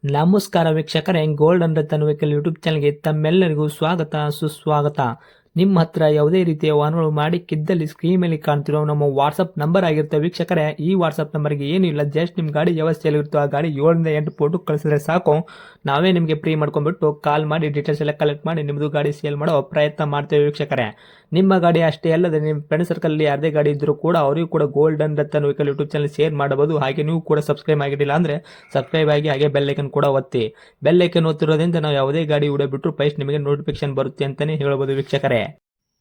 ನಮಸ್ಕಾರ ವೀಕ್ಷಕರೇ, gold and Ratan vehicle YouTube ಚಾನಲ್ಗೆ ತಮ್ಮೆಲ್ಲರಿಗೂ ಸ್ವಾಗತ ಸುಸ್ವಾಗತ. ನಿಮ್ಮ ಹತ್ರ ಯಾವುದೇ ರೀತಿಯ ವಾಹನಗಳು ಮಾಡಿಕ್ಕಿದ್ದಲ್ಲಿ ಸ್ಕ್ರೀನ್ ಮೇಲೆ ಕಾಣ್ತಿರೋ ನಮ್ಮ ವಾಟ್ಸಪ್ ನಂಬರ್ ಆಗಿರುತ್ತೆ ವೀಕ್ಷಕರೇ. ಈ ವಾಟ್ಸಪ್ ನಂಬರ್ಗೆ ಏನಿಲ್ಲ, ಜಸ್ಟ್ ನಿಮ್ಮ ಗಾಡಿ ವ್ಯವಸ್ಥೆಯಲ್ಲಿರುತ್ತೋ ಆ ಗಾಡಿ 7 ರಿಂದ 8 ಫೋಟೋ ಕಳಿಸಿದ್ರೆ ಸಾಕು, ನಾವೇ ನಿಮಗೆ ಫ್ರೀ ಮಾಡ್ಕೊಂಡ್ಬಿಟ್ಟು ಕಾಲ್ ಮಾಡಿ ಡೀಟೇಲ್ಸ್ ಎಲ್ಲ ಕಲೆಕ್ಟ್ ಮಾಡಿ ನಿಮ್ಮದು ಗಾಡಿ ಸೇಲ್ ಮಾಡೋ ಪ್ರಯತ್ನ ಮಾಡ್ತೇವೆ ವೀಕ್ಷಕರೇ. ನಿಮ್ಮ ಗಾಡಿ ಅಷ್ಟೇ ಅಲ್ಲದೆ ನಿಮ್ಮ ಫ್ರೆಂಡ್ ಸರ್ಕಲ್ ಯಾರದೇ ಗಾಡಿ ಇದ್ದರೂ ಕೂಡ ಅವರಿಗೂ ಕೂಡ gold and Ratan vehicle YouTube channel share ಮಾಡಬಹುದು. ಹಾಗೆ ನೀವು ಕೂಡ ಸಬ್ಸ್ಕ್ರೈಬ್ ಆಗಿರಲಿಲ್ಲ ಅಂದರೆ ಸಬ್ಸ್ಕ್ರೈಬ್ ಆಗಿ ಹಾಗೆ ಬೆಲ್ ಐಕನ್ ಕೂಡ ಒತ್ತಿ. ಬೆಲ್ ಐಕನ್ ಒತ್ತಿರೋದ್ರಿಂದ ನಾವು ಯಾವುದೇ ಗಾಡಿ ವಿಡಿಯೋ ಬಿಟ್ಟರು ಫಸ್ಟ್ ನಿಮಗೆ ನೋಟಿಫಿಕೇಶನ್ ಬರುತ್ತೆ ಅಂತಲೇ ಹೇಳ್ಬೋದು ವೀಕ್ಷಕರೇ.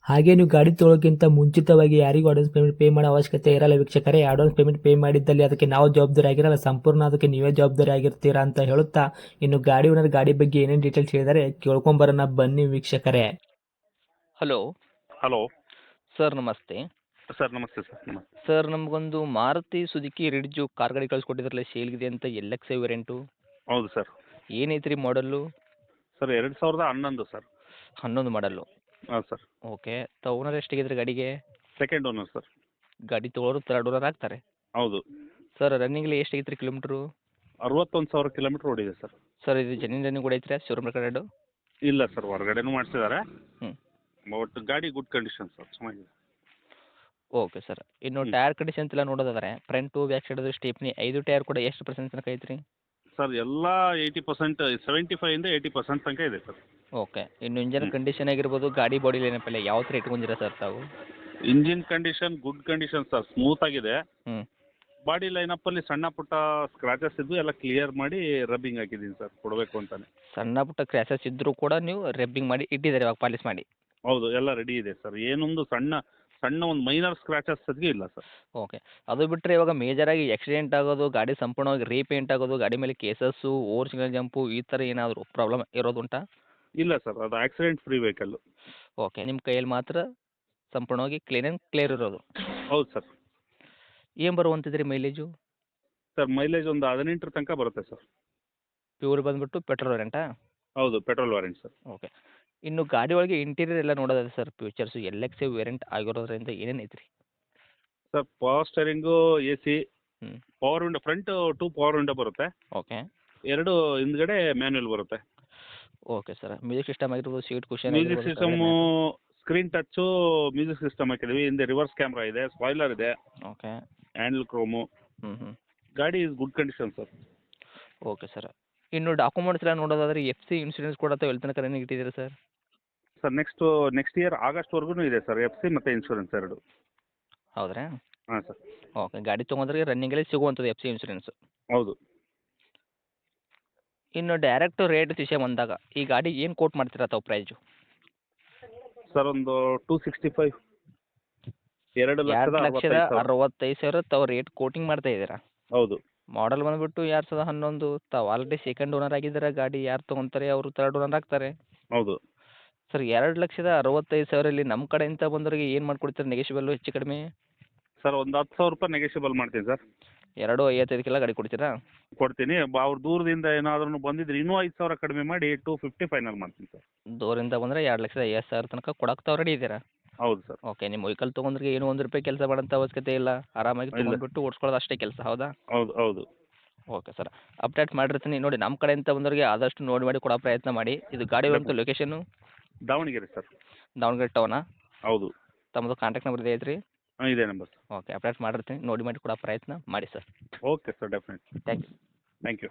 ಹಾಗೆ ನೀವು ಗಾಡಿ ತೊಳೋಕ್ಕಿಂತ ಮುಂಚಿತವಾಗಿ ಯಾರಿಗೂ ಅಡ್ವಾನ್ಸ್ ಪೇಮೆಂಟ್ ಪೇ ಮಾಡೋ ಅವಶ್ಯಕತೆ ಇರಲ್ಲ ವೀಕ್ಷಕರೇ. ಅಡ್ವಾನ್ಸ್ ಪೇಮೆಂಟ್ ಪೇ ಮಾಡಿದ್ದಲ್ಲಿ ಅದಕ್ಕೆ ನಾವು ಜವಾಬ್ದಾರಿ ಆಗಿರಲ್ಲ, ಸಂಪೂರ್ಣ ಅದಕ್ಕೆ ನೀವೇ ಜವಾಬ್ದಾರಿ ಆಗಿರ್ತೀರಾ ಅಂತ ಹೇಳುತ್ತಾ, ಇನ್ನು ಗಾಡಿ ಓನರ್ ಗಾಡಿ ಬಗ್ಗೆ ಏನೇನು ಡೀಟೇಲ್ಸ್ ಹೇಳಿದರೆ ಕೇಳ್ಕೊಂಬರೋಣ ಬನ್ನಿ ವೀಕ್ಷಕರೇ. ಹಲೋ ಹಲೋ ಸರ್, ನಮಸ್ತೆ. ಸರ್. ನಮಸ್ತೆ ಸರ್. ನಮಸ್ತೆ ಸರ್, ನಮಗೊಂದು ಮಾರುತಿ ಸುಜುಕಿ ರಿಡ್ಜು ಕಾರ್ ಗಾಡಿ ಕಳಿಸ್ಕೊಟ್ಟಿದ್ರಲ್ಲ, ಸೇಲ್ಗಿದೆ ಅಂತ LX ವೇರಿಯಂಟು. ಹೌದು ಸರ್. ಏನೈತ್ರಿ ಮಾಡಲ್ಲು? Sir 2011 sir. 11 ಮಾಡಲ್ಲು. ಹಾಂ ಸರ್. ಓಕೆ. ಓನರ್ ಎಷ್ಟಾಗಿದ್ರಿ ಗಾಡಿಗೆ? Second owner sir. ಗಾಡಿ ತೊಗೊಳೋರು ಥರ್ಡ್ ಓನರ್ ಆಗ್ತಾರೆ. ಹೌದು ಸರ್, ರನ್ನಿಂಗ್ಲಿ ಎಷ್ಟಾಗಿತ್ತು ಕಿಲೋಮೀಟ್ರು? 61,000 ಕಿಲೋಮೀಟ್ರ್ ಓಡಿದೆ ಸರ್. ಸರ್, ಇದು ಜೆನ್ಯೂನ್ ರನ್ನಿಂಗ್ ಕೂಡ ಐತ್ರಿ ಶೋರೂಮ್ ರೆಕಾರ್ಡು? ಇಲ್ಲ ಸರ್, ಹೊರಗಡೆನೂ ಮಾಡಿಸಿದ್ದಾರೆ. ಹ್ಞೂ. ಬಟ್ ಗಾಡಿ ಗುಡ್ ಕಂಡೀಷನ್ ಸರ್, ಚೆನ್ನಾಗಿದೆ. Okay sir. ಇನ್ನು ಟೈರ್ ಕಂಡೀಷನ್ ಎಲ್ಲ ನೋಡೋದಾದ್ರೆ front back side stepney 5 tyre ಕೂಡ ಎಷ್ಟು ಪರ್ಸೆಂಟ್ ತನಕ ಐತ್ರಿ? ಸರ್ ಎಲ್ಲ 80%, 75ಇಂದ 80% ತನಕ ಇದೆ ಸರ್. ಓಕೆ. ಇನ್ನು ಇಂಜನ್ ಕಂಡೀಷನ್ ಆಗಿರ್ಬೋದು, ಗಾಡಿ ಬಾಡಿ ಏನಪ್ಪ ಯಾವ ಥರ ಇಟ್ಕೊಂಡಿರ ಸರ್ ತಾವು? Engine condition good condition sir, smooth ಆಗಿದೆ. ಹ್ಞೂ. ಬಾಡಿ ಲೈನಪ್ಪಲ್ಲಿ ಸಣ್ಣ ಪುಟ್ಟ ಸ್ಕ್ರಾಚಸ್ ಇದ್ದು ಎಲ್ಲ ಕ್ಲಿಯರ್ ಮಾಡಿ ರಬ್ಬಿಂಗ್ ಹಾಕಿದ್ದೀನಿ ಸರ್, ಕೊಡಬೇಕು ಅಂತಾನೆ. ಸಣ್ಣ ಪುಟ್ಟ ಕ್ರ್ಯಾಸಸ್ ಇದ್ದರೂ ಕೂಡ ನೀವು ರೆಬ್ಬಿಂಗ್ ಮಾಡಿ ಇಟ್ಟಿದ್ದಾರೆ ಇವಾಗ ಪಾಲಿಸ್ ಮಾಡಿ? ಹೌದು, ಎಲ್ಲ ರೆಡಿ ಇದೆ ಸರ್. ಏನೊಂದು ಸಣ್ಣ ಒಂದು ಮೈನರ್ ಸ್ಕ್ರಾಚಸ್ ಇಲ್ಲ ಸರ್. ಓಕೆ. ಅದು ಬಿಟ್ಟರೆ ಇವಾಗ ಮೇಜರಾಗಿ ಆಕ್ಸಿಡೆಂಟ್ ಆಗೋದು, ಗಾಡಿ ಸಂಪೂರ್ಣವಾಗಿ ರೀಪೇಂಟ್ ಆಗೋದು, ಗಾಡಿ ಮೇಲೆ ಕೇಸಸ್ಸು, ಓವರ್ ಸಿಗ್ನಲ್ ಜಂಪು ಈ ಥರ ಏನಾದರೂ ಪ್ರಾಬ್ಲಮ್ ಇರೋದುಂಟಾ? ಇಲ್ಲ ಸರ್, ಅದು ಆಕ್ಸಿಡೆಂಟ್ ಫ್ರೀ ವೆಹಿಕಲ್ಲು. ಓಕೆ. ನಿಮ್ಮ ಕೈಯಲ್ಲಿ ಮಾತ್ರ ಸಂಪೂರ್ಣವಾಗಿ ಕ್ಲೀನ್ ಆ್ಯಂಡ್ ಕ್ಲಿಯರ್ ಇರೋದು? ಹೌದು ಸರ್. ಏನು ಬರುವಂತಿದ್ರಿ ಮೈಲೇಜು? ಸರ್ ಮೈಲೇಜ್ ಒಂದು 18 ತನಕ ಬರುತ್ತೆ ಸರ್. ಪ್ಯೂರ್ ಬಂದುಬಿಟ್ಟು ಪೆಟ್ರೋಲ್ ವೇರಿಯಂಟಾ? ಹೌದು, ಪೆಟ್ರೋಲ್ ವೇರಿಯಂಟ್ ಸರ್. ಓಕೆ. ಇನ್ನು ಗಾಡಿ ಒಳಗೆ ಇಂಟೀರಿಯರ್ ಎಲ್ಲ ನೋಡೋದಾದ್ರೆ ಸರ್, ಫ್ಯೂಚರ್ಸು LX ವೇರಿಯಂಟ್ ಆಗಿರೋದ್ರಿಂದ ಏನೇನು ಐತ್ರಿ? ಸರ್ ಪವರ್ ಸ್ಟೇರಿಂಗು, AC, ಹ್ಞೂ. Power window, front 2 power window ಬರುತ್ತೆ. ಓಕೆ. 2 ಹಿಂದ್ಗಡೆ ಮ್ಯಾನ್ಯುವಲ್ ಬರುತ್ತೆ. Okay sir. ಮ್ಯೂಸಿಕ್ ಸಿಸ್ಟಮ್ ಆಗಿರ್ಬೋದು, seat cushion music system, screen touch music system ಹಾಕಿದ್ದೀವಿ. ಹಿಂದೆ ರಿವರ್ಸ್ ಕ್ಯಾಮ್ರಾ ಇದೆ, ಸ್ಪಾಯ್ಲರ್ ಇದೆ, ಓಕೆ. Handle chrome. ಹ್ಞೂ. ಗಾಡಿ is good condition sir. Okay sir. ಇನ್ನು ಡಾಕ್ಯುಮೆಂಟ್ಸ್ ಎಲ್ಲ ನೋಡೋದಾದ್ರೆ FC ಇನ್ಶೂರೆನ್ಸ್ ಕೂಡ ಎಲ್ಲಿ ತನಕ ರನ್ನಿಂಗ್ ಇಟ್ಟಿದ್ದೀರಾ ಸರ್? ಸರ್ ನೆಕ್ಸ್ಟ್ ಇಯರ್ ಆಗಸ್ಟ್ವರೆಗೂ ಇದೆ ಸರ್, FC ಮತ್ತು ಇನ್ಶೂರೆನ್ಸ್ 2. ಹೌದ್ರಾ? ಹಾಂ ಸರ್. ಓಕೆ. ಗಾಡಿ ತೊಗೊಂಡ್ರೆ ರನ್ನಿಂಗಲ್ಲಿ ಸಿಗುವಂಥದ್ದು FC ಇನ್ಶೂರೆನ್ಸು? ಹೌದು. ಇನ್ನು ಡೈರೆಕ್ಟ್ ರೇಟ್ ವಿಷಯ ಬಂದಾಗ ಈ ಗಾಡಿ ಏನು ಕೋಟ್ ಮಾಡ್ತೀರಾ ತಾವು ಪ್ರೈಸು? ಸರ್ ಒಂದು 265, 2,65,000 ತಾವು ರೇಟ್ ಕೋಟಿಂಗ್ ಮಾಡ್ತಾ ಇದ್ದೀರಾ? ಹೌದು. ಮಾಡಲ್ ಬಂದುಬಿಟ್ಟು 2011. ತಾವು ಆಲ್ರೆಡಿ ಸೆಕೆಂಡ್ ಓನರ್ ಆಗಿದ್ದೀರಾ. ಗಾಡಿ ಯಾರು ತೊಗೊತಾರೆ ಅವರು ಥರ್ಡ್ ಓನರ್ ಆಗ್ತಾರೆ. ಹೌದು. ಸರ್, 2,65,000 ನಮ್ಮ ಕಡೆಯಿಂದ ಬಂದವರಿಗೆ ಏನು ಮಾಡ್ಕೊಡ್ತೀರಾ ನೆಗೆಷಿಬಲ್ಲು ಹೆಚ್ಚು ಕಡಿಮೆ? ಸರ್ ಒಂದು 10,000 ರೂಪಾಯಿ ನೆಗೆಷಿಬಲ್ ಮಾಡ್ತೀನಿ ಸರ್. 2,55,000 ಗಾಡಿ ಕೊಡ್ತೀರಾ? ಕೊಡ್ತೀನಿ. ಅವ್ರು ದೂರದಿಂದ ಏನಾದ್ರೂ ಬಂದಿದ್ರೆ ಇನ್ನೂ 5,000 ಕಡಿಮೆ ಮಾಡಿ 250 ಫೈನಲ್ ಮಾಡ್ತೀನಿ ಸರ್. ದೂರಿಂದ ಬಂದರೆ 2,50,000 ತನಕ ಕೊಡಕ್ಕೆ ತಾವು ರೆಡಿ ಇದ್ದೀರಾ? ಹೌದು ಸರ್. ಓಕೆ. ನಿಮ್ಮ ವೆಹಿಕಲ್ ತೊಗೊಂಡ್ರೆ ಏನು ₹1 ಕೆಲಸ ಮಾಡೋಂಥ ಅವಶ್ಯಕತೆ ಇಲ್ಲ. ಆರಾಮಾಗಿ ತೊಗೊಂಡ್ಬಿಟ್ಟು ಓಡಿಸ್ಕೊಳ್ಳೋದು ಅಷ್ಟೇ ಕೆಲಸ, ಹೌದಾ? ಹೌದು ಹೌದು. Okay sir. ಅಪ್ಡೇಟ್ ಮಾಡಿರ್ತೀನಿ ನೋಡಿ. ನಮ್ಮ ಕಡೆಯಿಂದ ಬಂದವರಿಗೆ ಆದಷ್ಟು ನೋಡಿ ಮಾಡಿ ಕೊಡೋ ಪ್ರಯತ್ನ ಮಾಡಿ. ಇದು ಗಾಡಿ ಬಂತು ಲೊಕೇಶನ್ನು? ದಾವಣಗೆರೆ ಸರ್. ದಾವಣಗೆರೆ ಟೌನಾ? ಹೌದು. ತಮ್ಮದು ಕಾಂಟ್ಯಾಕ್ಟ್ ನಂಬರ್ ಇದೆ ಐತ್ರಿ? ಹಾಂ, ಇದೆ ನಂಬರ್. ಓಕೆ. ಅಪ್ಡೇಟ್ ಮಾಡಿರ್ತೀನಿ, ನೋಡಿ ಮಾಡಿ ಕೊಡೋ ಪ್ರಯತ್ನ ಮಾಡಿ sir. Okay sir, definite. Thank you. Thank you.